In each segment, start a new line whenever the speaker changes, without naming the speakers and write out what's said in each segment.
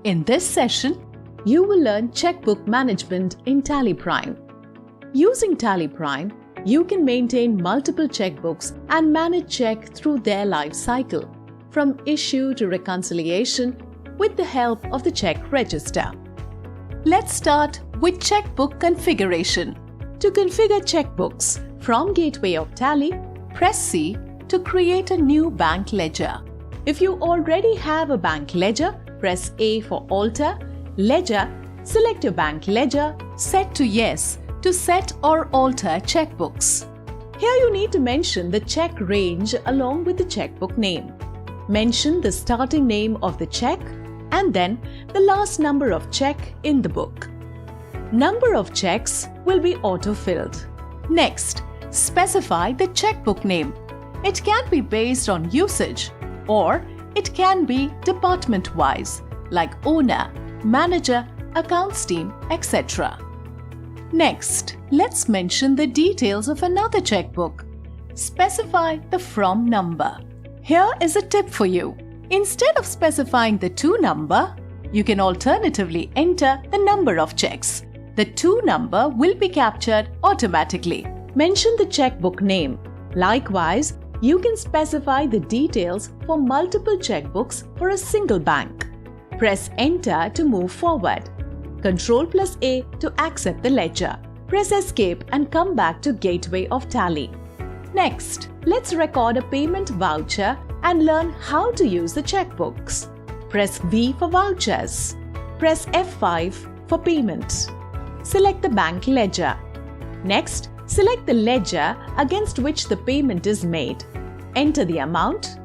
In this session, you will learn checkbook management in TallyPrime. Using TallyPrime, you can maintain multiple checkbooks and manage check through their life cycle, from issue to reconciliation, with the help of the check register. Let's start with checkbook configuration. To configure checkbooks from Gateway of Tally, press C to create a new bank ledger. If you already have a bank ledger, press A for Alter, Ledger, select your bank ledger, set to Yes to set or alter checkbooks. Here you need to mention the check range along with the checkbook name. Mention the starting name of the check and then the last number of check in the book. Number of checks will be auto-filled. Next, specify the checkbook name. It can be based on usage or it can be department-wise, like owner, manager, accounts team, etc. Next, let's mention the details of another checkbook. Specify the from number. Here is a tip for you. Instead of specifying the to number, you can alternatively enter the number of checks. The to number will be captured automatically. Mention the checkbook name. Likewise, you can specify the details for multiple checkbooks for a single bank. Press Enter to move forward. Ctrl+A to accept the ledger. Press Escape and come back to Gateway of Tally. Next, let's record a payment voucher and learn how to use the checkbooks. Press V for vouchers. Press F5 for payment. Select the bank ledger. Next, select the ledger against which the payment is made. Enter the amount.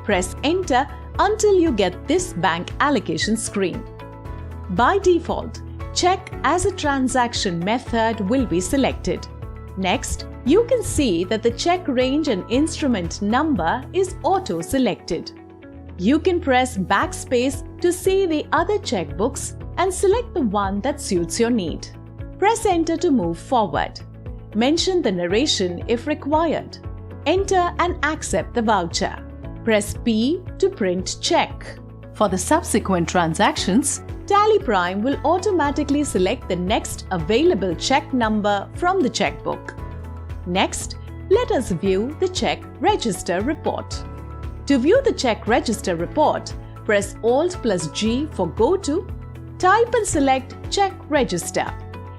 Press Enter until you get this bank allocation screen. By default, check as a transaction method will be selected. Next, you can see that the check range and instrument number is auto-selected. You can press backspace to see the other checkbooks and select the one that suits your need. Press Enter to move forward. Mention the narration if required. Enter and accept the voucher. Press P to print check. For the subsequent transactions, TallyPrime will automatically select the next available check number from the checkbook. Next, let us view the check register report. To view the check register report, press Alt+G for Go To, type and select Check Register.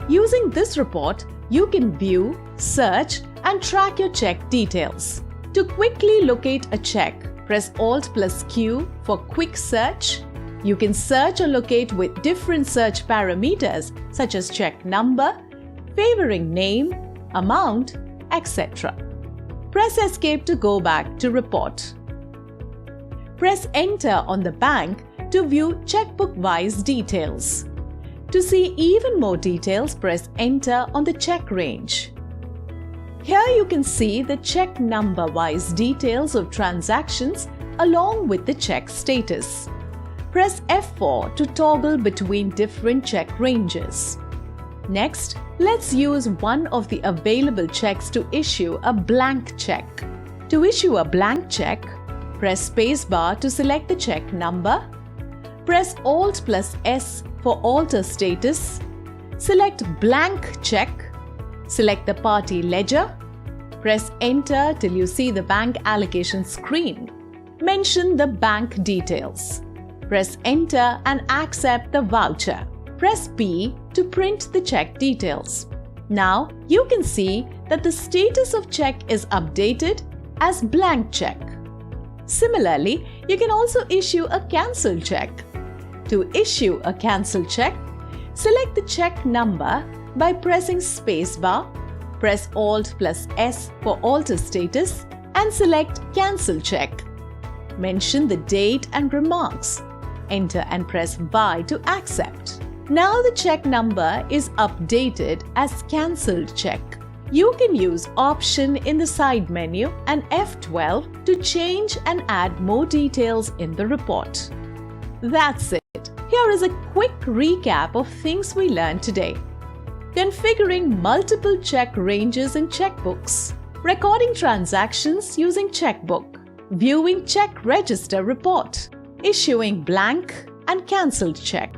Using this report, you can view, search, and track your check details. To quickly locate a check, press Alt+Q for Quick Search. You can search or locate with different search parameters such as check number, favoring name, amount, etc. Press Escape to go back to report. Press Enter on the bank to view checkbook-wise details. To see even more details, press Enter on the check range. Here you can see the check number-wise details of transactions along with the check status. Press F4 to toggle between different check ranges. Next, let's use one of the available checks to issue a blank check. To issue a blank check, press spacebar to select the check number. Press Alt+S for alter status. Select blank check. Select the party ledger. Press Enter till you see the bank allocation screen. Mention the bank details. Press Enter and accept the voucher. Press P to print the check details. Now you can see that the status of check is updated as blank check. Similarly, you can also issue a cancelled check. To issue a cancelled check, select the check number by pressing spacebar, press Alt+S for alter status and select Cancel Check. Mention the date and remarks. Enter and press Buy to accept. Now the check number is updated as Cancelled Check. You can use Option in the side menu and F12 to change and add more details in the report. That's it. Here is a quick recap of things we learned today. Configuring multiple check ranges in checkbooks. Recording transactions using checkbook. Viewing check register report. Issuing blank, and cancelled check.